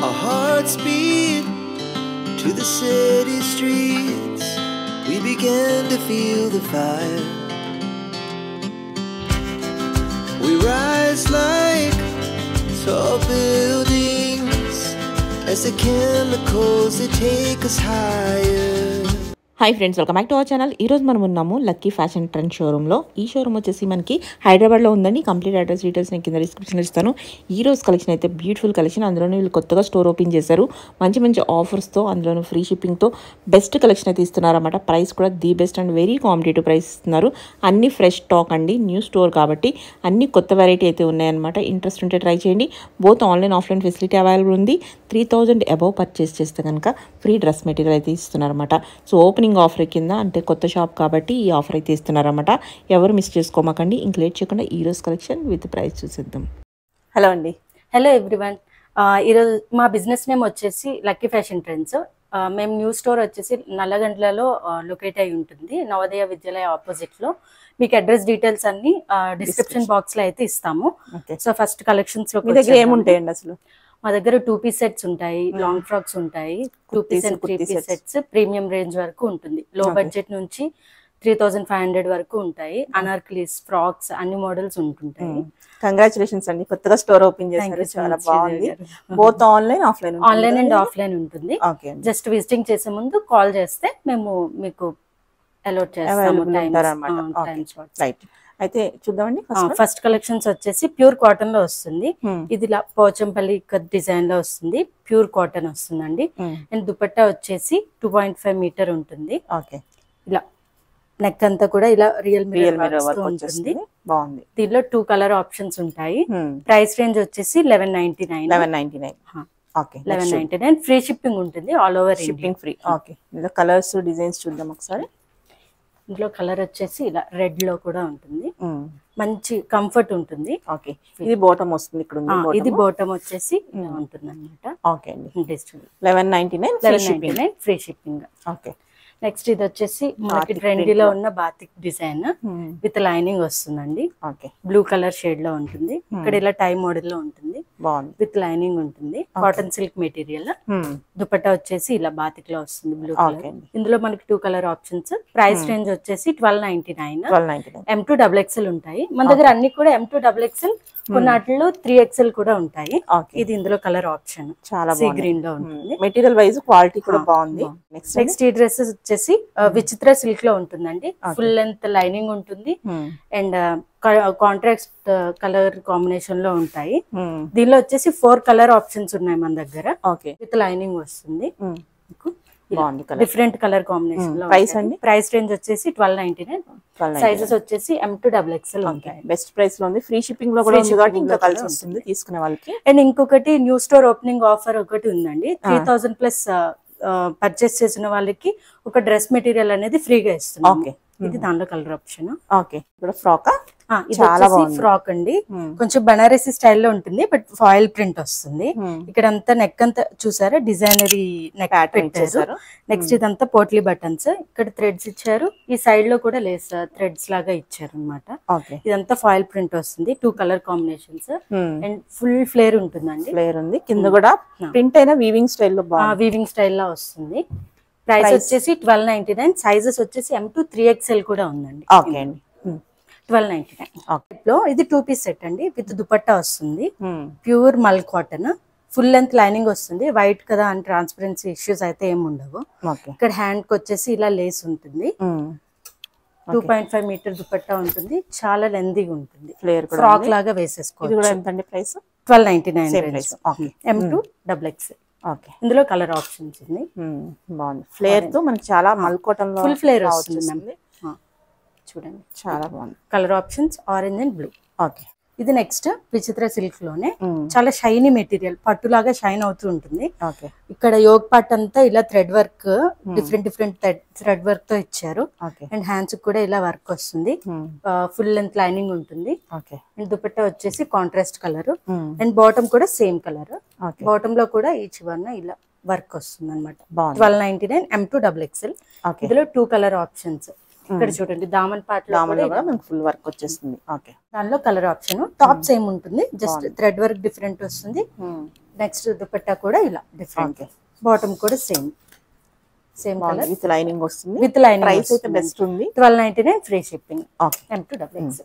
Our hearts beat to the city streets. We began to feel the fire. We rise like tall buildings as the chemicals they take us higher. Hi friends, welcome back to our channel. ఈరోజు మనం ఉన్నాము lucky fashion trend షోరూంలో. ఈ showroom వచ్చేసి మనకి హైదరాబాద్లో ఉందండి. Complete address details నేను కింద డిస్క్రిప్షన్లో ఇస్తాను. ఈ రోజు కలెక్షన్ అయితే బ్యూటిఫుల్ కలెక్షన్. అందులోనే వీళ్ళు కొత్తగా స్టోర్ ఓపెన్ చేశారు. మంచి మంచి ఆఫర్స్తో, అందులోనూ ఫ్రీ షిప్పింగ్తో బెస్ట్ కలెక్షన్ అయితే ఇస్తున్నారన్నమాట. ప్రైస్ కూడా the best and very competitive price ఇస్తున్నారు. అన్ని ఫ్రెష్ స్టాక్ అండి, న్యూ స్టోర్ కాబట్టి అన్ని కొత్త వెరైటీ అయితే ఉన్నాయన్నమాట. ఇంట్రెస్ట్ ఉంటే ట్రై చేయండి. Both online offline facility available ఉంది. 3000 అబవ్ పర్చేస్ చేస్తే కనుక ఫ్రీ డ్రెస్ మెటీరియల్ అయితే ఇస్తున్నారన్నమాట. సో ఓపెనింగ్ ఆఫర్ కింద, అంటే కొత్త షాప్ కాబట్టి ఈ ఆఫర్ అయితే ఇస్తున్నారన్నమాట. ఎవరు మిస్ చేసుకోమాకండి. ఇంక లేట్ చేయకుండా ఈ రోజు కలెక్షన్ విత్ ప్రైస్ చూసేద్దాం. హలో అండి. Hello everyone. ఈరోజు మా బిజినెస్ నేమ్ వచ్చేసి లక్కీ ఫ్యాషన్ ట్రెండ్స్. మేము న్యూ స్టోర్ వచ్చేసి నల్లగండ్లలో లొకేట్ అయి ఉంటుంది, నవోదయ విద్యాలయ ఆపోజిట్ లో. మీకు అడ్రస్ డీటెయిల్స్ అన్ని డిస్క్రిప్షన్ బాక్స్ లో అయితే ఇస్తాము. సో ఫస్ట్ కలెక్షన్స్ లో ఏముంటాయండి అసలు? మా దగ్గర 2 పీస్ సెట్స్ ఉంటాయి, లాంగ్ ఫ్రాక్స్ ఉంటాయి, 2 piece and 3 piece sets. Premium range వరకు ఉంటుంది. లో బడ్జెట్ నుంచి 3500 వరకు ఉంటాయి. అనార్కలీస్, ఫ్రాక్స్, అన్ని మోడల్స్ ఉంటుంటాయి. కంగ్రాచులేషన్స్ అండి, కొత్తగా స్టోర్ ఓపెన్ చేశారు. చాలా బాగుంది. Both online offline online and offline ఉంటుంది. జస్ట్ విజిటింగ్ చేసే ముందు కాల్ చేస్తే మేము మీకు అలాట్ చేస్తాము టైం స్లాట్స్. అయితే చూద్దామండి. ఫస్ట్ కలెక్షన్స్ వచ్చేసి ప్యూర్ కాటన్ లో వస్తుంది. ఇది పోచంపల్లి డిజైన్ లో వస్తుంది. ప్యూర్ కాటన్ వస్తుందండి. అండ్ దుపట్టా వచ్చేసి 2.5 మీటర్ ఉంటుంది. ఇలా నెక్ అంతా కూడా ఇలా రియల్ మిర్రర్ ఉంటుంది. బాగుంది. దీనిలో 2 కలర్ ఆప్షన్స్ ఉంటాయి. ప్రైస్ రేంజ్ వచ్చేసి 1199. ఫ్రీ షిప్పింగ్ ఉంటుంది, all over shipping free. Okay, ఇందులో కలర్స్ డిజైన్స్ చూద్దాం ఒకసారి. ఇందులో కలర్ వచ్చేసి ఇలా రెడ్ లో కూడా ఉంటుంది. మంచి కంఫర్ట్ ఉంటుంది. ఓకే, ఇది బాటమ్ వస్తుంది. ఇక్కడ ఇది బాటమ్ వచ్చేసి ఇలా ఉంటుంది అన్నమాట. ఓకే అండి. 1199 ఫ్రీ షిప్పింగ్. ఓకే. నెక్స్ట్ ఇది వచ్చేసి మనకి ట్రెండీలో ఉన్న బాతిక్ డిజైన్ విత్ లైనింగ్ వస్తుందండి. బ్లూ కలర్ షేడ్ లో ఉంటుంది. ఇక్కడ ఇలా టై మోడల్ లో ఉంటుంది, విత్ లైనింగ్ ఉంటుంది. Cotton silk material. దుపట్టా వచ్చేసి ఇలా బాతిక్ లో వస్తుంది, బ్లూ కలర్. ఇందులో మనకి 2 కలర్ ఆప్షన్స్. ప్రైస్ రేంజ్ వచ్చేసి 1299. M2XXL ఉంటాయి మన దగ్గర. అన్ని కూడా M2XXL, కొన్నాటిలో 3XL కూడా ఉంటాయి. ఇది ఇందులో కలర్ ఆప్షన్. చాలా సీ గ్రీన్ లో ఉంటుంది. మెటీరియల్ వైజ్ క్వాలిటీ కూడా బాగుంది. నెక్స్ట్ ఈ డ్రెస్సెస్ వచ్చేసి విచిత్ర సిల్క్ లో ఉంటుందండి. ఫుల్ లెంత్ లైనింగ్ ఉంటుంది అండ్ కాంట్రాస్ట్ కలర్ కాంబినేషన్ లో ఉంటాయి. దీనిలో వచ్చేసి 4 కలర్ ఆప్షన్స్ ఉన్నాయి మన దగ్గర. విత్ లైనింగ్ వస్తుంది. డిఫరెంట్ కలర్ కాంబినేషన్ లో. ప్రైస్ అండి? ప్రైస్ రేంజ్ వచ్చేసి 1299. సైజెస్ వచ్చేసి M2XXL ఉంటాయి. బెస్ట్ ప్రైస్ లో ఉంది. ఫ్రీ షిప్పింగ్ లో కూడా ఉంది కాబట్టి ఇంకా కలిసి వస్తుంది తీసుకునే వాళ్ళకి. అండ్ ఇంకొకటి న్యూ స్టోర్ ఓపెనింగ్ ఆఫర్ ఒకటి ఉందండి. 3000 ప్లస్ పర్చేస్ చేసిన వాళ్ళకి ఒక డ్రెస్ మెటీరియల్ అనేది ఫ్రీగా ఇస్తున్నాం. ఇది దానిలో కలర్ ఆప్షన్. ఓకే, ఇప్పుడు ఫ్రాక్. ఫ్రాక్ అండి, కొంచెం బనారసి స్టైల్లో ఉంటుంది, బట్ ఫాయిల్ ప్రింట్ వస్తుంది. ఇక్కడ అంతా నెక్ అంతా చూసారా, డిజైనరీ నెక్ పెట్టారు. నెక్స్ట్ ఇదంతా పోట్లీ బటన్స్. ఇక్కడ థ్రెడ్స్ ఇచ్చారు. ఈ సైడ్ లో కూడా లేస్ థ్రెడ్స్ లాగా ఇచ్చారు అనమాట. ఇదంతా ఫాయిల్ ప్రింట్ వస్తుంది. 2 colour combinations and full flare ఉంటుందండి. ఫ్లేర్ ఉంది. కింద కూడా ప్రింట్ అయినా వీవింగ్ స్టైల్లో, వీవింగ్ స్టైల్లో వస్తుంది. ప్రైస్ వచ్చేసి 1299. సైజెస్ వచ్చేసి M2-3XL కూడా ఉందండి. 1299 లో. ఇది 2 పీస్ సెట్ అండి, విత్ దుపట్టా వస్తుంది. ప్యూర్ మల్ కాటన్, ఫుల్ లెంత్ లైనింగ్ వస్తుంది. వైట్ కదా అని ట్రాన్స్పరెన్సీ ఇష్యూస్ అయితే ఏమి ఉండవు. ఇక్కడ హ్యాండ్ కి వచ్చేసి ఇలా లేస్ ఉంటుంది. 2.5 మీటర్ దుపట్టా ఉంటుంది. చాలా లెందీగా ఉంటుంది. ఫ్రాక్ లాగా వేసేసుకోవచ్చు. ప్రైస్ 1299. M2XXL. ఇందులో కలర్ ఆప్షన్స్ ఉంది. బాగుంది. ఫ్లేర్ తో మనకి చాలా మల్కోటన్ లో ఫుల్ ఫ్లేర్ వస్తుంది. చూడండి, చాలా బాగుంది. Colour options orange and blue. ఇది నెక్స్ట్ విచిత్ర సిల్క్ లోనే చాలా షైనీ మెటీరియల్, పట్టులాగా షైన్ అవుతూ ఉంటుంది. ఇక్కడ యోగ్ పార్ట్ అంతా ఇలా thread work, different thread work తో ఇచ్చారు. అండ్ హ్యాండ్స్ కూడా ఇలా వర్క్ వస్తుంది. ఫుల్ లెంత్ లైనింగ్ ఉంటుంది. అండ్ దుపట్టా వచ్చేసి కాంట్రాస్ట్ కలర్. అండ్ బాటమ్ కూడా సేమ్ కలర్. బాటమ్ లో కూడా ఈ చివరన ఇలా వర్క్ వస్తుంది అనమాట. 1299 M2XXL. ఇందులో 2 కలర్ ఆప్షన్స్. ఇక్కడ చూడండి, దామన్ పార్ట్ లో ఫుల్ వర్క్ వచ్చేస్తుంది. దానిలో కలర్ ఆప్షన్. టాప్ సేమ్ ఉంటుంది, జస్ట్ థ్రెడ్ వర్క్ డిఫరెంట్ వస్తుంది. నెక్స్ట్ దుపట్టా కూడా ఇలా డిఫరెంట్, బాటమ్ కూడా సేమ్ కలర్ విత్ లైనింగ్ వస్తుంది. With lining. ప్రైస్ అయితే బెస్ట్ ఉంది. 1299 ఫ్రీ షిప్పింగ్. ఓకే. M2XX.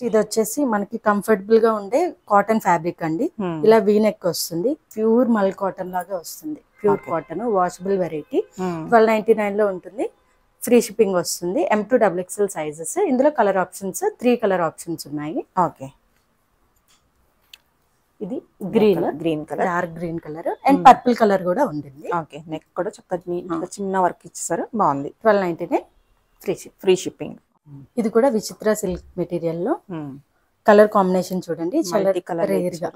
ఇది వచ్చేసి మనకి కంఫర్టబుల్ గా ఉండే కాటన్ ఫ్యాబ్రిక్ అండి. ఇలా వీనెక్ వస్తుంది, ప్యూర్ మల్ కాటన్ లాగా వస్తుంది, ప్యూర్ కాటన్, వాషబుల్ వెరైటీ. 1299 లో ఉంటుంది, ఫ్రీ షిప్పింగ్ వస్తుంది. M2XXL sizes. ఇందులో కలర్ ఆప్షన్స్ 3 కలర్ ఆప్షన్స్ ఉన్నాయి. ఓకే. ఇది green colour, dark green colour and purple colour కూడా ఉంటుంది. ఓకే. నెక్ కూడా చక్కగా చిన్న వర్క్ ఇచ్చేసారు, బాగుంది. 1299 ఫ్రీ షిప్పింగ్. ఇది కూడా విచిత్ర సిల్క్ మెటీరియల్ లో కలర్ కాంబినేషన్ చూడండి, చాలా రేర్ గా.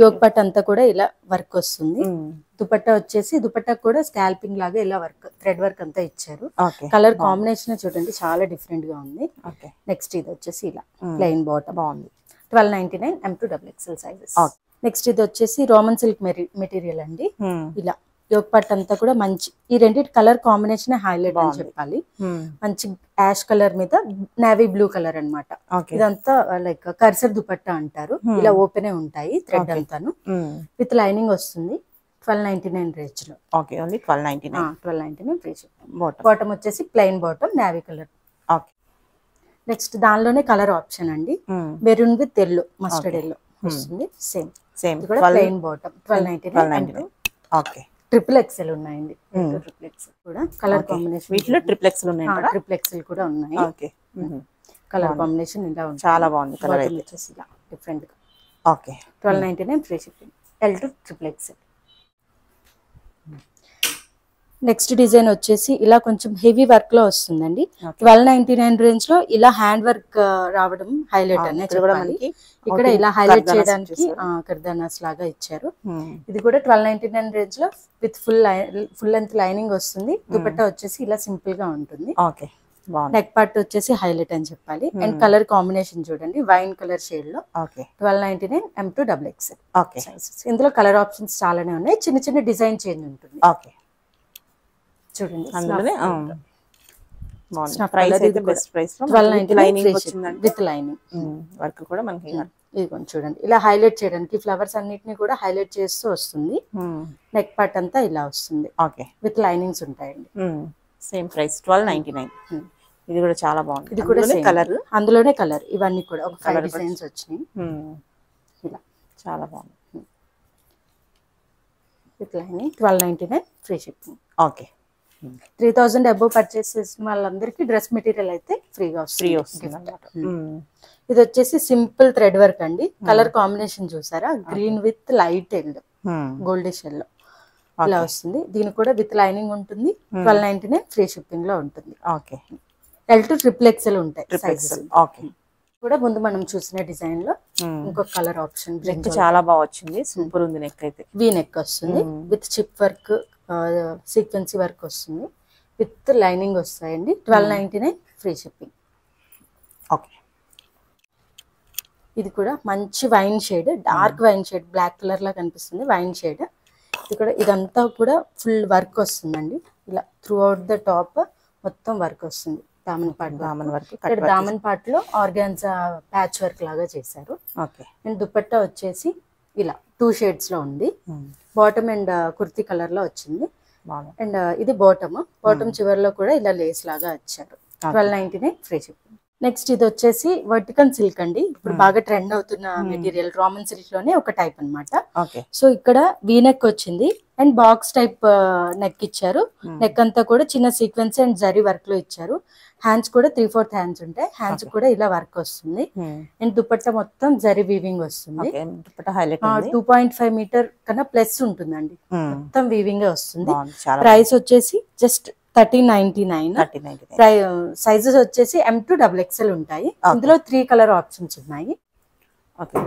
యోగ్ పట్ అంతా కూడా ఇలా వర్క్ వస్తుంది. దుపట్టా వచ్చేసి దుపట్టా కూడా స్కాల్పింగ్ లాగా ఇలా వర్క్, థ్రెడ్ వర్క్ అంతా ఇచ్చారు. కలర్ కాంబినేషన్ చూడండి చాలా డిఫరెంట్ గా ఉంది. నెక్స్ట్ ఇది వచ్చేసి ఇలా ప్లెయిన్ బాటమ్, బాగుంది. 1299 M2XXL సైజెస్. నెక్స్ట్ ఇది వచ్చేసి రోమన్ సిల్క్ మెటీరియల్ అండి. ఇలా యోగ్ పట్ అంతా కూడా మంచి, ఈ రెండింటి కలర్ కాంబినేషన్ హైలైట్ అని చెప్పాలి. మంచి యాష్ కలర్ మీద నేవీ బ్లూ కలర్ అన్నమాట. ఇదంతా లైక్ కర్సర్ దుపట్టా అంటారు. ఇలా ఓపెన్ ఉంటాయి థ్రెడ్ అంతాను, విత్ లైనింగ్ వస్తుంది. 1299 రేంజ్ లో. Okay. Only 1299 free shipping. Bottom వచ్చేసి plain bottom, navy colour. Okay. Next దానిలోనే కలర్ ఆప్షన్ అండి, maroon with yellow, mustard yellow వస్తుంది. సేమ్ కూడా ప్లెయిన్ బాటమ్. 1299. ఓకే. XXL ఉన్నాయండి. XXL కూడా కలర్ కాంబినేషన్, వీటిలో XXL ఉన్నాయి, XXL కూడా ఉన్నాయి. ఓకే. కలర్ కాంబినేషన్ ఇలా ఉంటుంది, చాలా బాగుంది. కలర్ వచ్చేసి ఇలా డిఫరెంట్ గా. Okay. 1299 free shipping. L to XXL. Next design వచ్చేసి ఇలా కొంచెం హెవీ వర్క్ లో వస్తుందండి. 1299 రేంజ్ లో ఇలా హ్యాండ్ వర్క్ రావడం హైలైట్ అనే చెప్పాలి. ఇక్కడ ఇలా హైలైట్ చేయడానికి కర్దానాస్ లాగా ఇచ్చారు. ఇది కూడా 1299 రేంజ్ లో విత్ ఫుల్ లెంత్ లైనింగ్ వస్తుంది. దుపట్టా వచ్చేసి ఇలా సింపుల్ గా ఉంటుంది. నెక్ పార్ట్ వచ్చేసి హైలైట్ అని చెప్పాలి. అండ్ కలర్ కాంబినేషన్ చూడండి, వైన్ కలర్ షేడ్ లో. 1299 M2XXL. ఇందులో కలర్ ఆప్షన్స్ చాలానే ఉన్నాయి, చిన్న చిన్న డిజైన్ చేంజ్ ఉంటుంది. చూడండి విత్ లైనింగ్ వర్క్ కూడా మనకి చూడండి. ఇలా హైలైట్ చేయడానికి ఫ్లవర్స్ అన్నిటిని కూడా హైలైట్ చేస్తూ వస్తుంది. నెక్ పార్ట్ అంతా ఇలా వస్తుంది. ఓకే. విత్ లైనింగ్స్ ఉంటాయండి. Same price 1299. ఇది కూడా చాలా బాగుంది. ఇది కూడా కలర్, అందులోనే కలర్. ఇవన్నీ కూడా ఒక 5 డిజైన్స్ వచ్చినాయి. ఇలా చాలా బాగుంది. With lining. 1299 free shipping. Okay. 3000 above purchase చేసిన వాళ్ళందరికీ డ్రెస్ మెటీరియల్ అయితే ఫ్రీగా వస్తుంది. ఇది వచ్చేసి సింపుల్ థ్రెడ్ వర్క్ అండి. కలర్ కాంబినేషన్ చూసారా, green with light yellow, goldish yellow ఇలా వస్తుంది. దీని కూడా విత్ లైనింగ్ ఉంటుంది. 1299 ఫ్రీ షిప్పింగ్ లో ఉంటుంది. ఓకే. L to XXL ఉంటాయి సైజెస్. ఓకే. కూడా ముందు మనం చూసిన డిజైన్ లో ఇంకొక కలర్ ఆప్షన్. నెక్ చాలా బాగా వచ్చింది, సూపర్ ఉంది. నెక్ అయితే వీ నెక్ వస్తుంది, with chip work, sequence work వస్తుంది, విత్ లైనింగ్ వస్తాయండి. 1299 ఫ్రీ షిప్పింగ్. ఓకే. ఇది కూడా మంచి wine shade, dark wine shade, black colour లా కనిపిస్తుంది వైన్ షేడ్. ఇది కూడా ఇదంతా కూడా ఫుల్ వర్క్ వస్తుందండి. ఇలా త్రూ అవుట్ ద టాప్ మొత్తం వర్క్ వస్తుంది. దామన్ వర్క్. ఇక్కడ దామన్ పార్ట్ లో ఆర్గాన్జా ప్యాచ్ వర్క్ లాగా చేశారు. అండ్ దుపట్టా వచ్చేసి ఇలా 2 షేడ్స్ లో ఉంది. బాటమ్ అండ్ కుర్తీ కలర్ లో వచ్చింది. అండ్ ఇది బాటమ్ చివరిలో కూడా ఇలా లేస్ లాగా వచ్చారు. 1299 ఫ్రీ షిప్పింగ్. నెక్స్ట్ ఇది వచ్చేసి వర్టికల్ సిల్క్ అండి. ఇప్పుడు బాగా ట్రెండ్ అవుతున్న మెటీరియల్, రామన్ సిల్క్ లోనే ఒక టైప్ అన్నమాట. సో ఇక్కడ వీ నెక్ వచ్చింది అండ్ బాక్స్ టైప్ నెక్ ఇచ్చారు. నెక్ అంతా కూడా చిన్న సీక్వెన్స్ అండ్ జరీ వర్క్ లో ఇచ్చారు. హ్యాండ్స్ కూడా 3/4 హ్యాండ్స్ ఉంటాయి. హ్యాండ్స్ కూడా ఇలా వర్క్ వస్తుంది. అండ్ దుపట్టా మొత్తం జరీ వీవింగ్ వస్తుంది. 2.5 మీటర్ కన్నా ప్లస్ ఉంటుందండి. మొత్తం వీవింగ్ వస్తుంది. ప్రైస్ వచ్చేసి జస్ట్ 1399. సైజెస్ వచ్చేసి M2XXL ఉంటాయి. ఇందులో 3 కలర్ ఆప్షన్స్ ఉన్నాయి.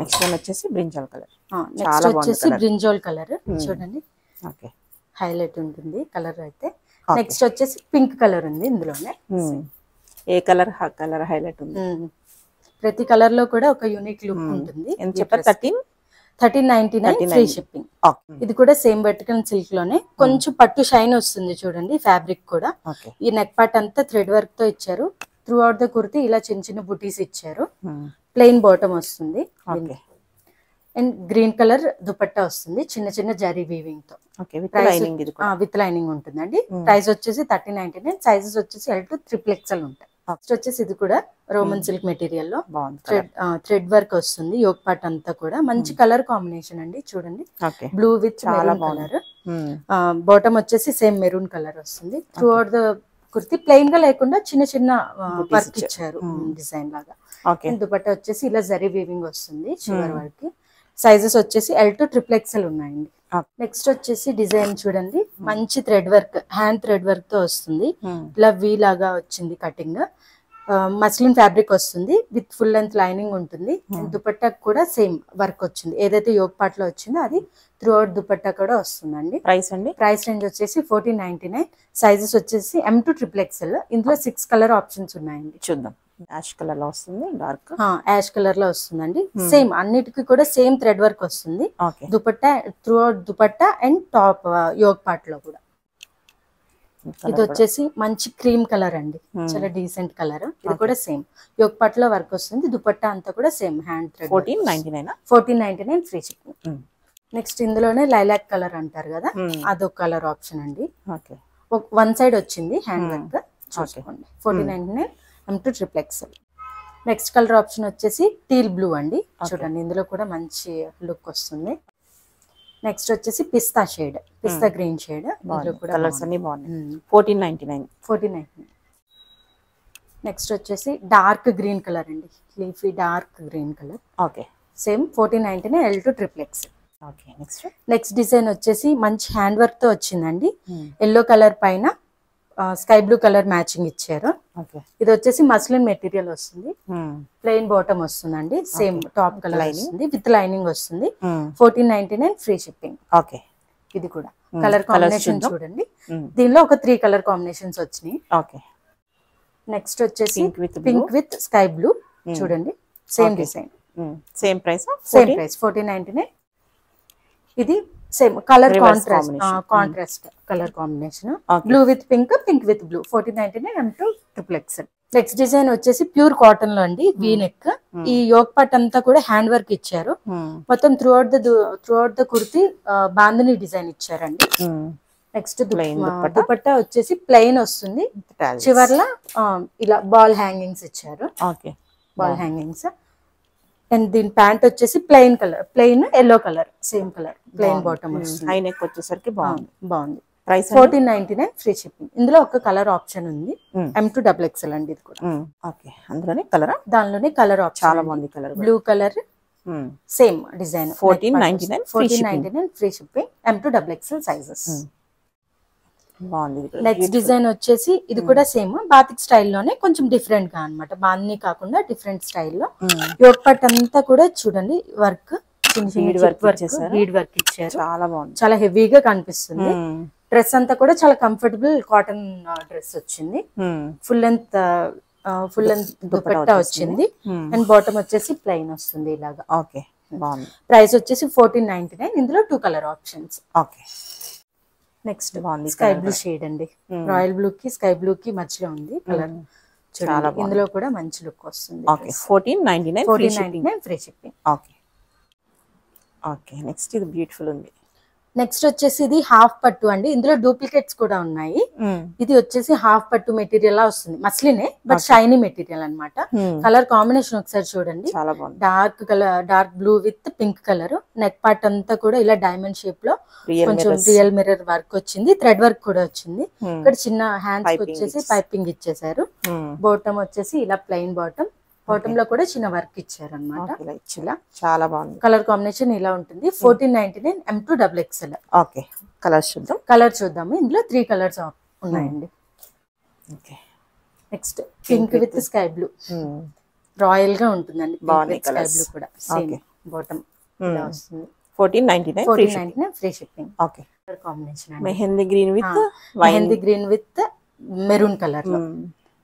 నెక్స్ట్ వన్ వచ్చేసి బ్రింజాల్ కలర్. నెక్స్ట్ వచ్చేసి బ్రింజాల్ కలర్ చూడండి, హైలైట్ ఉంటుంది కలర్ అయితే. నెక్స్ట్ వచ్చేసి పింక్ కలర్ ఉంది. ఇందులోనే ఏ కలర్ హైలైట్ ఉంది. ప్రతి కలర్ లో కూడా ఒక యూనిక్ లుక్ ఉంటుంది. ఎంత చెప్పారు? 1399 ఫ్రీ షిప్పింగ్. ఇది కూడా సేమ్ వర్టికల్ సిల్క్ లోనే కొంచెం పట్టు షైన్ వస్తుంది చూడండి. ఫ్యాబ్రిక్ కూడా ఈ నెక్ పార్ట్ అంతా థ్రెడ్ వర్క్ తో ఇచ్చారు. త్రూ అవుట్ ద కుర్తి ఇలా చిన్న చిన్న బుటీస్ ఇచ్చారు. ప్లెయిన్ బాటమ్ వస్తుంది. అండ్ గ్రీన్ కలర్ దుపట్టా వస్తుంది చిన్న చిన్న జరీ వీవింగ్ తో. ఓకే విత్ లైనింగ్ ఇది కూడా. విత్ లైనింగ్ ఉంటుందండి. ప్రైస్ వచ్చేసి 3099. సైజెస్ వచ్చేసి L to XXL ఉంటాయి. నెక్స్ట్ వచ్చేసి ఇది కూడా రోమన్ సిల్క్ మెటీరియల్ లో థ్రెడ్ వర్క్ వస్తుంది. యోగ్ పార్ట్ అంతా కూడా మంచి కలర్ కాంబినేషన్ అండి. చూడండి blue with maroon colour. Bottom వచ్చేసి సేమ్ మెరూన్ కలర్ వస్తుంది. Through out the kurti plain గా లేకుండా చిన్న చిన్న వర్క్ ఇచ్చారు డిజైన్ లాగా. దుపట్టా వచ్చేసి ఇలా జరీ వీవింగ్ వస్తుంది షుగర్ వర్క్. సైజెస్ వచ్చేసి L to XXL ఉన్నాయండి. నెక్స్ట్ వచ్చేసి డిజైన్ చూడండి మంచి thread work, hand thread work తో వస్తుంది. ఇలా వి లాగా వచ్చింది కటింగ్. మస్లిన్ ఫ్యాబ్రిక్ వస్తుంది విత్ ఫుల్ లెంత్ లైనింగ్ ఉంటుంది. దుపట్టా కూడా సేమ్ వర్క్ వచ్చింది. ఏదైతే యోగ్ పార్ట్ లో వచ్చిందో అది త్రూ అవుట్ దుపట్టా కూడా వస్తుందండి. ప్రైస్ రేంజ్ వచ్చేసి 1499. సైజెస్ వచ్చేసి M to XXL. ఇందులో 6 కలర్ ఆప్షన్స్ ఉన్నాయండి. చూద్దాం. యాష్ కలర్ లో వస్తుంది, డార్క్ యాష్ కలర్ లో వస్తుందండి. సేమ్ అన్నిటికీ కూడా సేమ్ థ్రెడ్ వర్క్ వస్తుంది. Dupatta through out dupatta and top yoke part లో కూడా. ఇది వచ్చేసి మంచి క్రీమ్ కలర్ అండి, చాలా డీసెంట్ కలర్. ఇది కూడా సేమ్ యోగ్ పార్ట్ లో వర్క్ వస్తుంది. దుపట్టా అంతా కూడా same hand thread. 1499 free shipping. Next ఇందులోనే లైలాక్ కలర్ అంటారు కదా, అదొక కలర్ ఆప్షన్ అండి. వన్ సైడ్ వచ్చింది హ్యాండ్ వర్క్. చూసుకోండి 1499 M to XXL. Next colour option వచ్చేసి టీల్ బ్లూ అండి. చూడండి ఇందులో కూడా మంచి లుక్ వస్తుంది. నెక్స్ట్ వచ్చేసి పిస్తా షేడ్, పిస్తా గ్రీన్ షేడ్. ఇందులో కూడా కలర్స్ అన్ని బాగున్నాయి. 1499. నెక్స్ట్ వచ్చేసి డార్క్ గ్రీన్ కలర్ అండి, leafy dark green colour. Okay same 1499 L to XXL. Okay next design వచ్చేసి మంచి హ్యాండ్ వర్క్ తో వచ్చిందండి. ఎల్లో కలర్ పైన స్కై బ్లూ కలర్ మ్యాచింగ్ ఇచ్చారు. ఇది వచ్చేసి మస్లిన్ మెటీరియల్ వస్తుంది. ప్లెయిన్ బాటమ్ వస్తుందండి. సేమ్ టాప్ కలర్ వస్తుంది విత్ లైనింగ్ వస్తుంది. 1499 ఫ్రీ షిప్పింగ్. ఓకే ఇది కూడా కలర్ కాంబినేషన్ చూడండి. దీనిలో ఒక 3 కలర్ కాంబినేషన్స్ వచ్చినాయి. ఓకే నెక్స్ట్ వచ్చేసి పింక్ విత్ స్కై బ్లూ. చూడండి సేమ్ డిజైన్, సేమ్ ప్రైస్ 1499. ఇది same colour contrast colour combination. Blue with pink, pink with blue. 1499 M to XXL. Next design వచ్చేసి ప్యూర్ కాటన్ లో అండి, వీ నెక్. ఈ yoke part అంతా కూడా hand work ఇచ్చారు. మొత్తం through out the kurti bandhani design ఇచ్చారండి. నెక్స్ట్ దుపట్టా వచ్చేసి ప్లెయిన్ వస్తుంది. చివర్ల ఇలా బాల్ హ్యాంగింగ్స్ ఇచ్చారు. Ball hangings. అండ్ దీని ప్యాంట్ వచ్చేసి plain colour, plain yellow colour, same colour plain bottom వస్తుంది. హై నెక్ వచ్చేసరికి బాగుంది. Price 1499 free shipping. ఇందులో ఒక కలర్ ఆప్షన్ ఉంది, M to XXL అండి. ఇది కూడా ఓకే. అందులోనే కలర్, దానిలోనే కలర్ ఆప్షన్ చాలా బాగుంది. Colour blue colour, same design. 1499 free shipping. M to XXL sizes. Next design వచ్చేసి ఇది కూడా సేమ్ బాతిక్ స్టైల్లోనే, కొంచెం డిఫరెంట్ గా అనమాట. బాందిని కాకుండా డిఫరెంట్ స్టైల్లో. యోగ్ పార్ట్ అంతా కూడా చూడండి వర్క్, బీడ్ వర్క్ ఇచ్చారు. చాలా బాగుంది, చాలా హెవీగా కనిపిస్తుంది. డ్రెస్ అంతా కూడా చాలా కంఫర్టబుల్ కాటన్ డ్రెస్ వచ్చింది. ఫుల్ లెంత్ దుపట్టా వచ్చింది. అండ్ బాటమ్ వచ్చేసి ప్లెయిన్ వస్తుంది ఇలాగా. ఓకే బాగుంది. ప్రైస్ వచ్చేసి 1499. ఇందులో 2 colour options. Okay. Next sky blue shade అండి. రాయల్ బ్లూ కి స్కై బ్లూ కి మధ్యలో ఉంది కలర్. చూడండి ఇందులో కూడా మంచి లుక్ వస్తుంది. Okay 1499 free shipping. Okay okay. Next ఇది బ్యూటిఫుల్ ఉంది. నెక్స్ట్ వచ్చేసి ఇది హాఫ్ పట్టు అండి. ఇందులో డూప్లికేట్స్ కూడా ఉన్నాయి. ఇది వచ్చేసి హాఫ్ పట్టు మెటీరియల్ లా వస్తుంది. మస్లినే బట్ షైనీ మెటీరియల్ అన్నమాట. కలర్ కాంబినేషన్ ఒకసారి చూడండి, చాలా బాగుంది. Dark colour, dark blue with pink colour. Neck part అంతా కూడా ఇలా డైమండ్ షేప్ లో కొంచెం రియల్ మిర్రర్ వర్క్ వచ్చింది. థ్రెడ్ వర్క్ కూడా వచ్చింది. ఇక్కడ చిన్న హ్యాండ్స్ వచ్చేసి పైపింగ్ ఇచ్చేసారు. బాటమ్ వచ్చేసి ఇలా ప్లెయిన్ బాటమ్. బాటమ్ లో కూడా చిన్న వర్క్ ఇచ్చారు అనమాట. చాలా బాగుంది. కలర్ కాంబినేషన్ ఇలా ఉంటుంది. 1499 M to XXL. Okay. Colour చూద్దాం. కలర్ చూద్దాము. ఇందులో 3 కలర్స్ ఉన్నాయండి. Next pink with sky blue. Royal గా ఉంటుందండి స్కై బ్లూ కూడా. సేమ్ బాటమ్ ఇలా వస్తుంది. 1499 free shipping. Okay. Colour combination mehndi green with maroon colour లో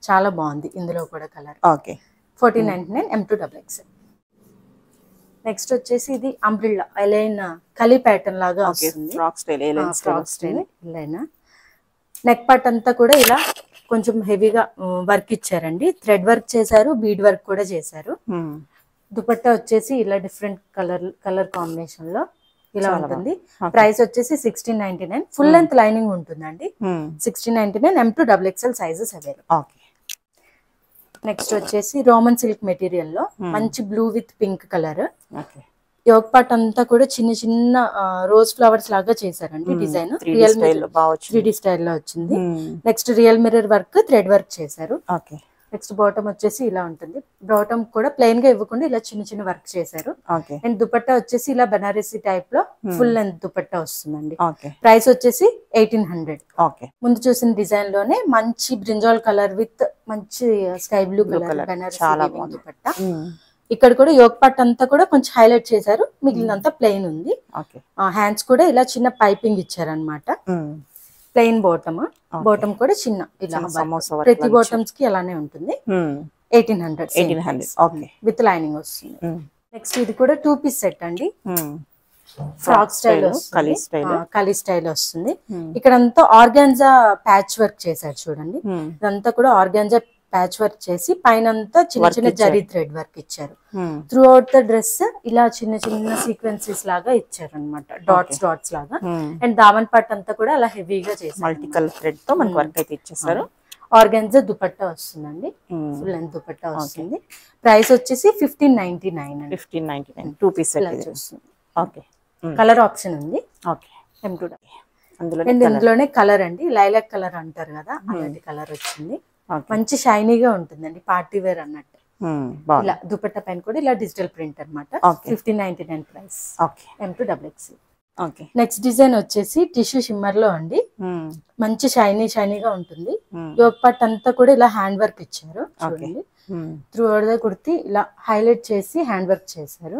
చాలా బాగుంది. ఇందులో కూడా colour. Okay. 1499 M to XXL. Next వచ్చేసి ఇది అంబ్రిల్లా ఎలైన్ కలీ ప్యాటర్న్ లాగా వస్తుంది. Frock style. నెక్ పార్ట్ అంతా కూడా ఇలా కొంచెం హెవీగా వర్క్ ఇచ్చారండి. థ్రెడ్ వర్క్ చేశారు, బీడ్ వర్క్ కూడా చేశారు. దుపట్టా వచ్చేసి ఇలా డిఫరెంట్ కలర్ కాంబినేషన్ లో ఇలా ఉంటుంది. ప్రైస్ వచ్చేసి 1699. ఫుల్ లెంత్ లైనింగ్ ఉంటుందండి. 1699. M to XXL sizes available. Next వచ్చేసి రోమన్ సిల్క్ మెటీరియల్ లో మంచి blue with pink colour. Yoke part అంతా కూడా చిన్న చిన్న రోజ్ ఫ్లవర్స్ లాగా చేశారండి డిజైన్. 3D స్టైల్ లో వచ్చింది. Next real mirror work, thread work చేశారు. నెక్స్ట్ బాటమ్ వచ్చేసి ఇలా ఉంటుంది. బాటమ్ కూడా ప్లెయిన్ గా ఇవ్వకుండా ఇలా చిన్న చిన్న వర్క్ చేశారు. అండ్ దుపట్టా వచ్చేసి ఇలా బనారసి టైప్ లో ఫుల్ లెంత్ దుపట్టా వస్తుందండి. ప్రైస్ వచ్చేసి 1800. ముందు చూసిన డిజైన్ లోనే మంచి బ్రింజాల్ కలర్ విత్ మంచి sky blue colour Banarasi dupatta. ఇక్కడ కూడా యోగ్ పార్ట్ అంతా కూడా కొంచెం హైలైట్ చేశారు. మిగిలినంతా ప్లెయిన్ ఉంది. హ్యాండ్స్ కూడా ఇలా చిన్న పైపింగ్ ఇచ్చారనమాట. ప్లెయిన్ బాటమ్ కూడా చిన్న ఇలా ప్రతి బాటమ్స్ కి అలానే ఉంటుంది. 1800 విత్ లైనింగ్ వస్తుంది. నెక్స్ట్ ఇది కూడా 2 పీస్ సెట్ అండి. ఫ్రాక్ స్టైల్ కలీ స్టైల్ వస్తుంది. ఇక్కడ అంతా ఆర్గాన్జా ప్యాచ్ వర్క్ చేశారు చూడండి. ఇదంతా కూడా ఆర్గాన్జా ప్యాచ్ వర్క్ చేసి పైన చిన్న చిన్న జరీ థ్రెడ్ వర్క్ ఇచ్చారు. త్రూ అవుట్ ద డ్రెస్ ఇలా చిన్న చిన్న సీక్వెన్సెస్ లాగా ఇచ్చారు అనమాట. డాట్స్ లాగా. అండ్ దామన్ పట్ అంతా కూడా అలా హెవీగా చేశారు. మల్టీ కలర్ థ్రెడ్ తో మనకి వర్క్ అయితే ఇచ్చేసారు. ఆర్గాన్జా దుపట్టా వస్తుందండి. ఫుల్ లెంత్ దుపట్టా వస్తుంది. ప్రైస్ వచ్చేసి 1599. 1599 2 పీస్ సెట్ వస్తుంది. కలర్ ఆప్షన్ ఉంది. ఇందులోనే కలర్ అండి లైలాక్ కలర్ అంటారు కదా, అలాంటి కలర్ వచ్చింది. మంచి షైనీగా ఉంటుందండి, పార్టీ వేర్ అన్నట్టు. ఇలా దుపట్టా పైన కూడా ఇలా డిజిటల్ ప్రింట్ అనమాట. 1599 price. M to XXL. Next design వచ్చేసి టిష్యూ షిమ్మర్ లో అండి. మంచి షైనీగా ఉంటుంది. యోగ్ పార్ట్ అంతా కూడా ఇలా హ్యాండ్ వర్క్ ఇచ్చారు చూడండి. త్రూ అవుట్ ద కుర్తి ఇలా హైలైట్ చేసి హ్యాండ్ వర్క్ చేశారు.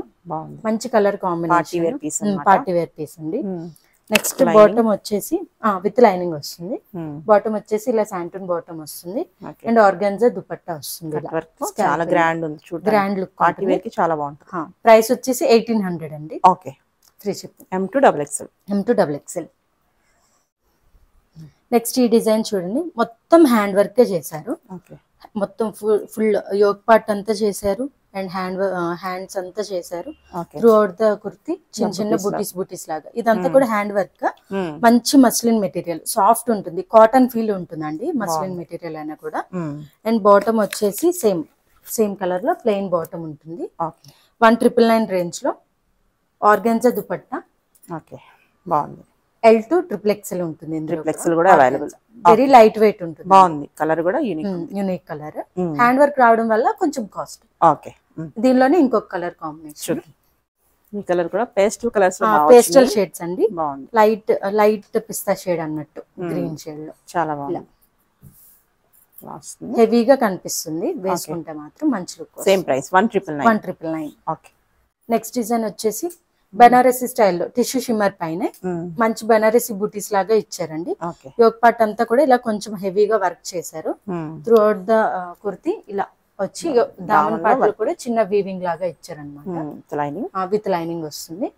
మంచి colour combination, party wear piece అండి. నెక్స్ట్ బాటమ్ వచ్చేసి విత్ లైనింగ్ వస్తుంది. బాటమ్ వచ్చేసి ఇలా శాంటూన్ బాటమ్ వస్తుంది. అండ్ ఆర్గాన్జా దుపట్టా వస్తుంది. చాలా గ్రాండ్ ఉంది, గ్రాండ్ లుక్, పార్టీ వేర్ కి చాలా బాగుంటుంది. ప్రైస్ వచ్చేసి 1800 అండి. Free shipping. M to XXL. Next ఈ డిజైన్ చూడండి, మొత్తం హ్యాండ్ వర్క్ చేశారు. మొత్తం ఫుల్ యోగ్ పార్ట్ అంతా చేశారు. అండ్ హ్యాండ్స్ అంతా చేశారు. త్రూ అవుట్ ద కుర్తి చిన్న చిన్న బుటీస్ లాగా. ఇదంతా కూడా హ్యాండ్ వర్క్. మంచి మస్లిన్ మెటీరియల్, సాఫ్ట్ ఉంటుంది, కాటన్ ఫీల్ ఉంటుందండి మస్లిన్ మెటీరియల్ అయినా కూడా. అండ్ బాటమ్ వచ్చేసి సేమ్ కలర్ లో ప్లెయిన్ బాటమ్ ఉంటుంది. 1999 రేంజ్ లో ఆర్గాన్జా దుపట్టా. బాగుంది. L to XXL ఉంటుంది. XXL కూడా అవైలబుల్. వెరీ లైట్ వెయిట్ ఉంటుంది. బాగుంది. కలర్ కూడా యూనిక్ కలర్. హ్యాండ్ వర్క్ రావడం వల్ల కొంచెం కాస్ట్. దీనిలోనే ఇంకొక కలర్ కాంబినేషన్. ఈ కలర్ కూడా పేస్టల్ కలర్స్, పేస్టల్ షేడ్స్ అండి. లైట్ పిస్తా షేడ్ అన్నట్టు గ్రీన్ షేడ్ లో చాలా బాగుంది. హెవీగా కనిపిస్తుంది, వేసుకుంటే మాత్రం మంచి look. Same price 1999. Next design వచ్చేసి బనారసి స్టైల్లో టిష్యూ షిమ్మర్ పైన మంచి బనారసి బూటీస్ లాగా ఇచ్చారండి. యోగ్ పార్ట్ అంతా కూడా ఇలా కొంచెం హెవీగా వర్క్ చేశారు. త్రూ అవుట్ ద కుర్తి ఇలా వచ్చి దామన్ పార్ట్ లో కూడా చిన్న వీవింగ్ లాగా ఇచ్చారనమాట. విత్ లైనింగ్ వస్తుంది.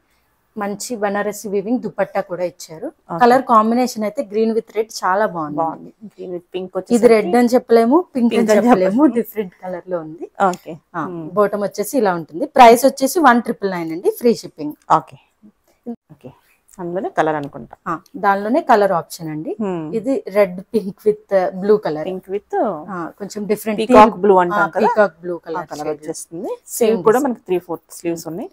మంచి బనారసి వీవింగ్ దుపట్టా కూడా ఇచ్చారు. కలర్ కాంబినేషన్ అయితే గ్రీన్ విత్ రెడ్ చాలా బాగుంది. గ్రీన్ విత్ పింక్, ఇది రెడ్ అని చెప్పలేము, పింక్ అని చెప్పలేము, డిఫరెంట్ కలర్ లో ఉంది. బాటమ్ వచ్చేసి ఇలా ఉంటుంది. ప్రైస్ వచ్చేసి 1999 అండి. Free shipping. అందులోనే కలర్ అనుకుంటా. దానిలోనే కలర్ ఆప్షన్ అండి. ఇది red pink with blue colour. Pink with కొంచెం డిఫరెంట్ పీకాక్ బ్లూ అంటాం కదా, పీకాక్ బ్లూ కలర్ వచ్చేస్తుంది. స్లీవ్ కూడా మనకి 3/4 స్లీవ్స్ ఉన్నాయి.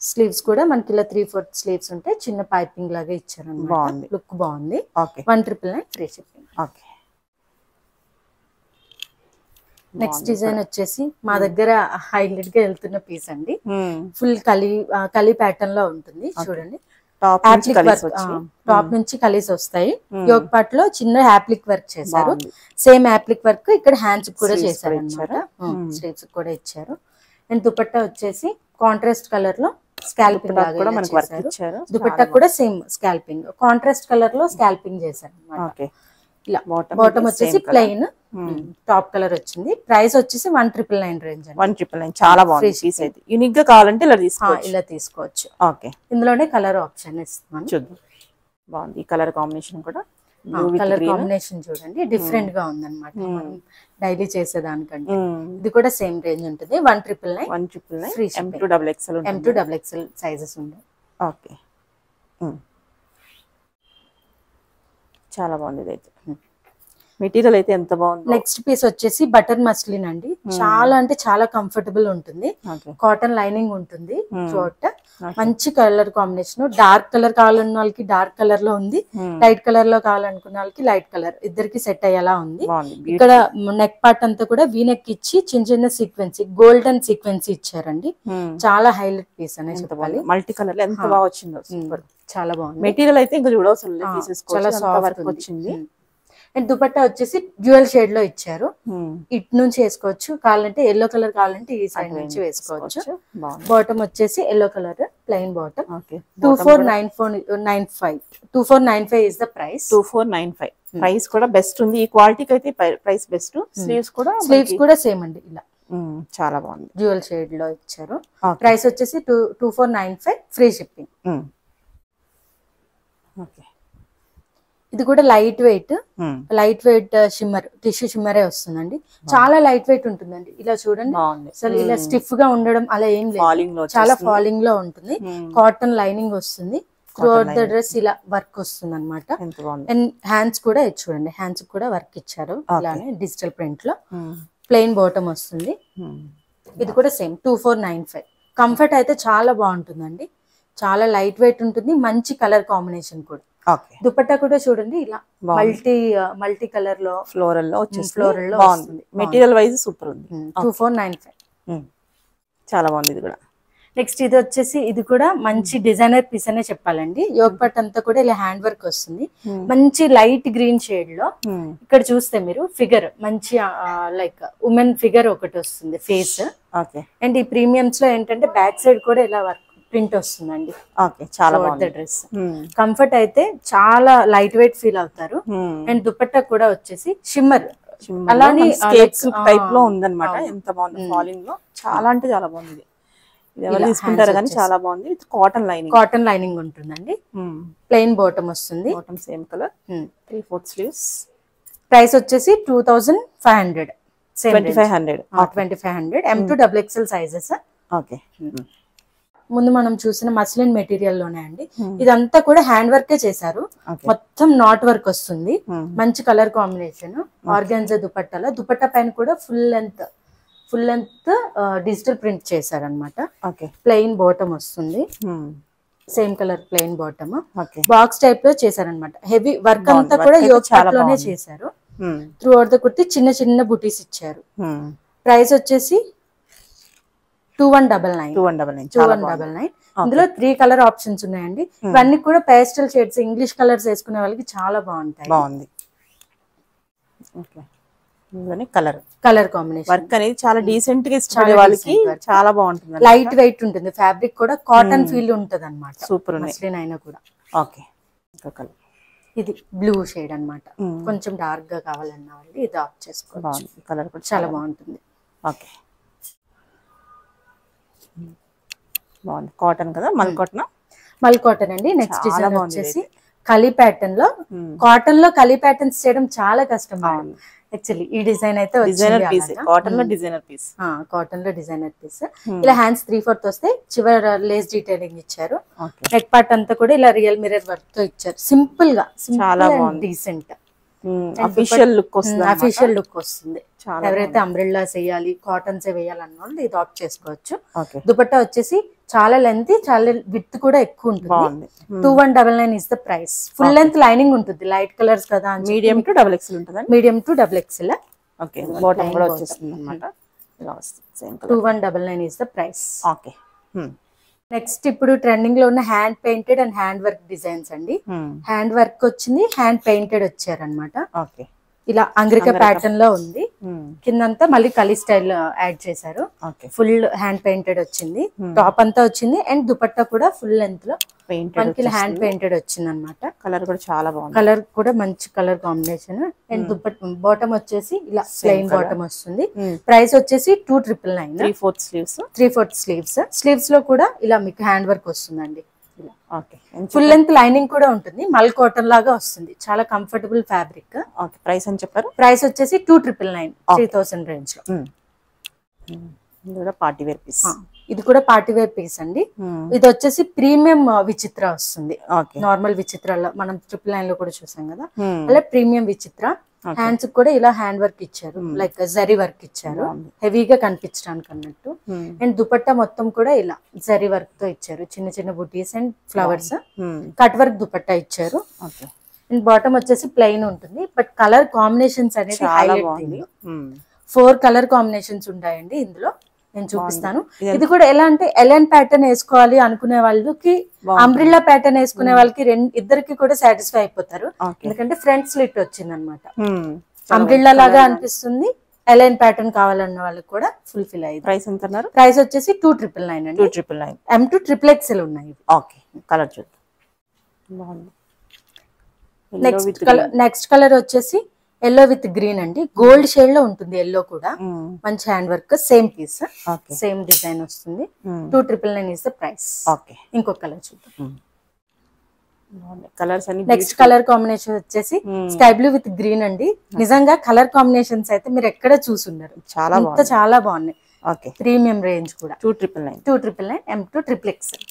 స్లీవ్స్ కూడా మనకి ఇలా 3/4 స్లీవ్స్ ఉంటాయి. చిన్న పైపింగ్ లాగా ఇచ్చారు. బాగుంది, లుక్ బాగుంది. 1999 ఫ్రీ షిప్పింగ్. నెక్స్ట్ డిజైన్ వచ్చేసి మా దగ్గర హైలైట్ గా వెళ్తున్న పీస్ అండి. ఫుల్ కలీ ప్యాటర్న్ లో ఉంటుంది చూడండి. టాప్ నుంచి కలీస్ వస్తాయి. యోగ్ పార్ట్ లో చిన్న యాప్లిక్ వర్క్ చేశారు. సేమ్ యాప్లిక్ వర్క్ ఇక్కడ హ్యాండ్స్ కూడా చేశారు అనమాట. స్లీవ్స్ కూడా ఇచ్చారు. అండ్ దుపట్టా వచ్చేసి కాంట్రాస్ట్ కలర్ లో స్కాల్పింగ్ లాగా మనకి వర్క్ ఇచ్చారు. దుపట్టా కూడా సేమ్ స్కాల్పింగ్, కాంట్రాస్ట్ కలర్ లో స్కాల్పింగ్ చేశారు అన్నమాట. ఇలా బాటమ్ వచ్చేసి ప్లెయిన్, టాప్ కలర్ వచ్చింది. ప్రైస్ వచ్చేసి 1999 రేంజ్. 1999 చాలా బాగుంది. యూనిక్ గా కావాలంటే ఇలా తీసుకోవచ్చు. ఇందులోనే కలర్ ఆప్షన్ ఇస్తున్నాను. చూద్దాం. బాగుంది ఈ కలర్ కాంబినేషన్ కూడా. కలర్ కాంబినేషన్ చూడండి డిఫరెంట్ గా ఉందన్నమాట. మనం డైలీ చేసేదానికంటే ఇది కూడా సేమ్ రేంజ్ ఉంటుంది. 1999 ఫ్రీ M2XL సైజెస్ ఉంటాయి. ఓకే, చాలా బాగుంది ఇదైతే. మెటీరియల్ అయితే ఎంత బాగుంది. నెక్స్ట్ పీస్ వచ్చేసి బటర్ మస్లిన్ అండి. చాలా అంటే చాలా కంఫర్టబుల్ ఉంటుంది. కాటన్ లైనింగ్ ఉంటుంది చోట. మంచి కలర్ కాంబినేషన్. డార్క్ కలర్ కావాలన్న వాళ్ళకి డార్క్ కలర్ లో ఉంది, లైట్ కలర్ లో కావాలనుకున్న వాళ్ళకి లైట్ కలర్, ఇద్దరికి సెట్ అయ్యేలా ఉంది. ఇక్కడ నెక్ పార్ట్ అంతా కూడా వీ నెక్ ఇచ్చి చిన్న చిన్న సీక్వెన్సీ, గోల్డెన్ సీక్వెన్సీ ఇచ్చారండి. చాలా హైలైట్ పీస్ అనే చెప్పాలి. మల్టీ కలర్ ఎంత బాగా వచ్చిందో, చాలా బాగుంది. మెటీరియల్ అయితే ఇంకా చూడవసరం చాలా సాఫ్ట్ వచ్చింది. అండ్ దుపట్టా వచ్చేసి డ్యూయల్ షేడ్ లో ఇచ్చారు. ఇటు నుంచి వేసుకోవచ్చు, కావాలంటే ఎల్లో కలర్ కావాలంటే ఈ సైడ్ నుంచి వేసుకోవచ్చు. బాటమ్ వచ్చేసి yellow colour plain bottom. 2495 2495 is the price. 2495 price కూడా బెస్ట్ ఉంది. ఈ క్వాలిటీకి అయితే ప్రైస్ బెస్ట్. స్లీవ్స్ కూడా సేమ్ అండి, ఇలా చాలా బాగుంది. డ్యూయల్ షేడ్ లో ఇచ్చారు. ప్రైస్ వచ్చేసి 2495 ఫ్రీ షిప్పింగ్. ఓకే, ఇది కూడా లైట్ వెయిట్ షిమ్మర్, టిష్యూ షిమ్మరే వస్తుందండి. చాలా లైట్ వెయిట్ ఉంటుందండి. ఇలా చూడండి, అసలు ఇలా స్టిఫ్ గా ఉండడం అలా ఏం లేదు, చాలా ఫాలింగ్ లో ఉంటుంది. కాటన్ లైనింగ్ వస్తుంది. త్రూఅవుట్ ద డ్రెస్ ఇలా వర్క్ వస్తుంది అనమాట. అండ్ హ్యాండ్స్ కూడా చూడండి, హ్యాండ్స్ కూడా వర్క్ ఇచ్చారు ఇలానే డిజిటల్ ప్రింట్ లో. ప్లెయిన్ బాటమ్ వస్తుంది. ఇది కూడా సేమ్ 2495. కంఫర్ట్ అయితే చాలా బాగుంటుందండి. చాలా లైట్ వెయిట్ ఉంటుంది. మంచి కలర్ కాంబినేషన్ కూడా. దుపట్టా కూడా చూడండి, ఇలా మల్టీ కలర్ లో ఫ్లోరల్ లో బాగుంది. మెటీరియల్ వైజ్ సూపర్ ఉంది. 2495 చాలా బాగుంది. ఇది కూడా నెక్స్ట్ ఇది వచ్చేసి ఇది కూడా మంచి డిజైనర్ పీస్ అనే చెప్పాలండి. యోగ్ పట్ అంతా కూడా ఇలా హ్యాండ్ వర్క్ వస్తుంది. మంచి లైట్ గ్రీన్ షేడ్ లో. ఇక్కడ చూస్తే మీరు ఫిగర్ మంచి లైక్ ఉమెన్ ఫిగర్ ఒకటి వస్తుంది, ఫేస్. అండ్ ఈ ప్రీమియమ్స్ లో ఏంటంటే బ్యాక్ సైడ్ కూడా ఇలా వర్క్ ప్రింట్ వస్తుందండి. చాలా బాగుంది డ్రెస్. కంఫర్ట్ అయితే చాలా లైట్ వెయిట్ ఫీల్ అవుతారు. అండ్ దుపట్టా కూడా వచ్చేసి షిమ్మర్ అలానే టైప్ లో ఉందన్నమాట. ఎంత బాగుంది ఫాలింగ్ లో, చాలా అంటే చాలా బాగుంది. ఇది ఎవరు తీసుకుంటారు కానీ చాలా బాగుంది. కాటన్ లైనింగ్ ఉంటుందండి. ప్లెయిన్ బాటమ్ వస్తుంది. Bottom same colour, 3/4 sleeves. Price వచ్చేసి 2500. 2500 M2XL సైజెస్. ఓకే, ముందు మనం చూసిన మస్లిన్ మెటీరియల్ లోనే అండి. ఇదంతా కూడా హ్యాండ్ వర్కే చేశారు. మొత్తం నాట్ వర్క్ వస్తుంది. మంచి కలర్ కాంబినేషన్. ఆర్గాన్జా దుపట్టాల, దుపట్టా పైన కూడా ఫుల్ లెంత్ డిజిటల్ ప్రింట్ చేశారనమాట. ప్లెయిన్ బాటమ్ వస్తుంది. Same colour plain bottom. Box type లో చేశారనమాట. హెవీ వర్క్ అంతా కూడా యోగ్ పార్ట్ లోనే చేశారు. త్రూ అవుట్ ద కుర్తి చిన్న చిన్న బుటీస్ ఇచ్చారు. ప్రైస్ వచ్చేసి 2199. ఇందులో 3 కలర్ ఆప్షన్స్ ఉన్నాయండి. ఇవన్నీ కూడా పేస్టల్ షేడ్స్, ఇంగ్లీష్ కలర్స్ వేసుకునే వాళ్ళకి చాలా బాగుంటాయి. కలర్ కాంబినేషన్ వర్క్ అనేది చాలా డీసెంట్ గా ఇచ్చే వాళ్ళకి చాలా బాగుంటుంది. లైట్ వెయిట్ ఉంటుంది. ఫ్యాబ్రిక్ కూడా కాటన్ ఫీల్ ఉంటది అనమాట. సూపర్ అయినా కూడా. ఓకే, ఇది బ్లూ షేడ్ అన్నమాట. కొంచెం డార్క్ గా కావాలన్న వాళ్ళు ఇది ఆఫ్ చేసుకోవచ్చు. కలర్ కూడా చాలా బాగుంటుంది. ఓకే, బాగుంది. కాటన్ కదా, మల్ కాటన్ అండి. నెక్స్ట్ డిజైన్ వచ్చేసి కలీ ప్యాటర్న్ లో. కాటన్ లో కలీ ప్యాటర్న్స్ చేయడం చాలా కష్టం యాక్చువల్లీ. ఈ డిజైన్ అయితే కాటన్ లో డిజైనర్ పీస్. ఇలా హ్యాండ్స్ 3/4 వస్తే చివరి లేస్ డీటెయిలింగ్ ఇచ్చారు. నెక్ పార్ట్ అంతా కూడా ఇలా రియల్ మిర్రర్ వర్క్ తో ఇచ్చారు. సింపుల్ గా డీసెంట్ అఫీషియల్ లుక్ వస్తుంది. ఎవరైతే అంబ్రెల్లాస్ వేయాలి, కాటన్స్ వేయాలన్న వాళ్ళు ఇది ఆప్ట్ చేసుకోవచ్చు. దుపట్టా వచ్చేసి చాలా లెంత్, చాలా విత్ కూడా ఎక్కువ ఉంటుంది. 2199 is the price. Full length lining ఉంటుంది. లైట్ కలర్స్ కదా. Medium to double XL. Okay, bottom కూడా వచ్చేస్తుంది అన్నమాట. ఇలా వస్తుంది. 2199 is the price. Okay, next ఇప్పుడు ట్రెండింగ్ లో ఉన్న hand painted and hand work designs అండి. హ్యాండ్ వర్క్ వచ్చింది, హ్యాండ్ పెయింటెడ్ వచ్చారనమాట. ఇలా అంగ్రిక ప్యాటర్న్ లో ఉంది. కిందంతా మళ్ళీ కలీ స్టైల్ యాడ్ చేశారు. ఫుల్ హ్యాండ్ పెయింటెడ్ వచ్చింది. టాప్ అంతా వచ్చింది. అండ్ దుపట్టా కూడా ఫుల్ లెంత్ లో మనకి హ్యాండ్ పెయింటెడ్ వచ్చింది అనమాట. కలర్ కూడా చాలా బాగుంది. కలర్ కూడా మంచి colour combination. And dupatta bottom వచ్చేసి ఇలా ప్లెయిన్ బాటమ్ వస్తుంది. ప్రైస్ వచ్చేసి 2999. 3/4 స్లీవ్స్ లో కూడా ఇలా మీకు హ్యాండ్ వర్క్ వస్తుందండి. ఓకే. ఫుల్ లెంత్ లైనింగ్ కూడా ఉంటుంది, మల్ కాటన్ లాగా వస్తుంది, చాలా కంఫర్టబుల్ ఫ్యాబ్రిక్. ఓకే. ప్రైస్ అని చెప్పారు? ప్రైస్ వచ్చేసి 2999, 3000 రేంజ్ లో. ఇది కూడా పార్టీ వేర్ పీస్. ఇది కూడా పార్టీ వేర్ పీస్ అండి. ఇది వచ్చేసి ప్రీమియం విచిత్ర వస్తుంది. నార్మల్ విచిత్రాల్లో మనం 999 లో కూడా చూసాం కదా, అలా ప్రీమియం విచిత్ర. హ్యాండ్స్ కూడా ఇలా హ్యాండ్ వర్క్ ఇచ్చారు, లైక్ జరీ వర్క్ ఇచ్చారు, హెవీగా కనిపించడానికి అన్నట్టు. అండ్ దుపట్టా మొత్తం కూడా ఇలా జరీ వర్క్ తో ఇచ్చారు, చిన్న చిన్న బుటీస్ and flowers, cut work dupatta ఇచ్చారు. అండ్ బాటమ్ వచ్చేసి ప్లెయిన్ ఉంటుంది, బట్ కలర్ కాంబినేషన్స్ అనేది హైలైట్. 4 కలర్ కాంబినేషన్స్ ఉంటాయండి ఇందులో, నేను చూపిస్తాను. ఇది కూడా ఎలా అంటే ఎలైన్ ప్యాటర్న్ వేసుకోవాలి అనుకునే వాళ్ళకి, అంబ్రిల్లా ప్యాటర్న్ వేసుకునే వాళ్ళకి ఇద్దరికి కూడా సాటిస్ఫై అయిపోతారు, ఎందుకంటే ఫ్రంట్ స్లిట్ వచ్చింది అనమాట. అంబ్రిల్లా లాగా అనిపిస్తుంది, ఎలైన్ ప్యాటర్న్ కావాలన్న వాళ్ళకి కూడా ఫుల్ఫిల్ అయ్యింది. ప్రైస్ ఎంత అన్నారు? ప్రైస్ వచ్చేసి 2999 అండి. 2999. M2 XXL ఉన్నాయి. ఓకే. కలర్ చూద్దాం. నెక్స్ట్ కలర్ వచ్చేసి ఎల్లో విత్ గ్రీన్ అండి, గోల్డ్ షేడ్ లో ఉంటుంది ఎల్లో కూడా, మంచి hand work, same piece, same design వస్తుంది. 2999 ఇస్ ద ప్రైస్. ఓకే. ఇంకొక కలర్ చూద్దాం. కలర్స్ అన్ని. నెక్స్ట్ కలర్ కాంబినేషన్ వచ్చేసి స్కై బ్లూ విత్ గ్రీన్ అండి. నిజంగా కలర్ కాంబినేషన్స్ అయితే మీరు ఎక్కడ చూసుండరు, చాలా బాగున్నాయి. ఓకే. ప్రీమియం రేంజ్ కూడా. 2999. M2 XXL.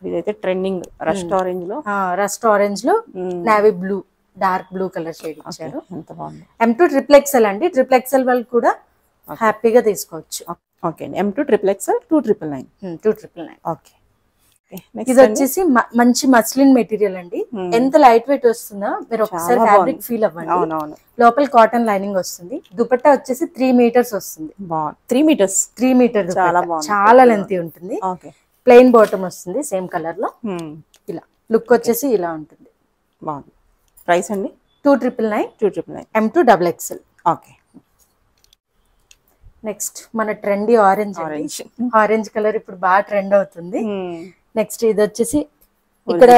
ఇదైతే ట్రెండింగ్ రస్ట్ ఆరెంజ్ లో, navy blue, dark blue colour shade ఇచ్చారు. ఎంత బాగుంది. M2 XXL అండి, XXL వాళ్ళు కూడా హ్యాపీగా తీసుకోవచ్చు. ఓకే. M2 XXL 2999. ఓకే. ఇది వచ్చేసి మంచి మస్లిన్ మెటీరియల్ అండి, ఎంత లైట్ వెయిట్ వస్తుందో మీరు ఒకసారి ఫ్యాబ్రిక్ ఫీల్ అవ్వండి. లోపల కాటన్ లైనింగ్ వస్తుంది, దుపట్టా వచ్చేసి 3 మీటర్స్ వస్తుంది. 3 మీటర్, చాలా లెంతీ ఉంటుంది. ప్లెయిన్ బాటమ్ వస్తుంది సేమ్ కలర్ లో. ఇలా లుక్ వచ్చేసి ఇలా ఉంటుంది. బాగుంది. ప్రైస్ అండి? 2999. M2 XXL. ఓకే. నెక్స్ట్ మన ట్రెండీ ఆరెంజ్ కలర్ ఇప్పుడు బాగా ట్రెండ్ అవుతుంది. నెక్స్ట్ ఇది వచ్చేసి ఇక్కడ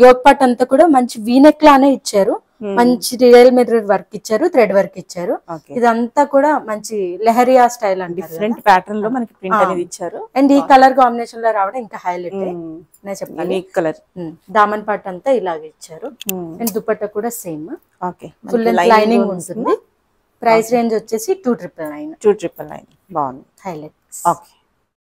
యోగ్ పార్ట్ అంతా కూడా మంచి వీనెక్ లానే ఇచ్చారు, మంచి రియల్ మిర్రర్ వర్క్ ఇచ్చారు, థ్రెడ్ వర్క్ ఇచ్చారు. ఇదంతా కూడా మంచి లెహరియా స్టైల్ అంటే డిఫరెంట్ ప్యాటర్న్ లో మనకి ప్రింట్ అనేది ఇచ్చారు. అండ్ ఈ కలర్ కాంబినేషన్ లో రావడం ఇంకా హైలైట్ నేను చెప్పాలి. కలర్ దామన్ పార్ట్ అంతా ఇలాగే ఇచ్చారు. అండ్ దుపట్టా కూడా సేమ్, ఫుల్ లెంత్ లైనింగ్ ఉంటుంది. ప్రైస్ రేంజ్ వచ్చేసి 2999. బాగుంది. హైలైట్. ఓకే.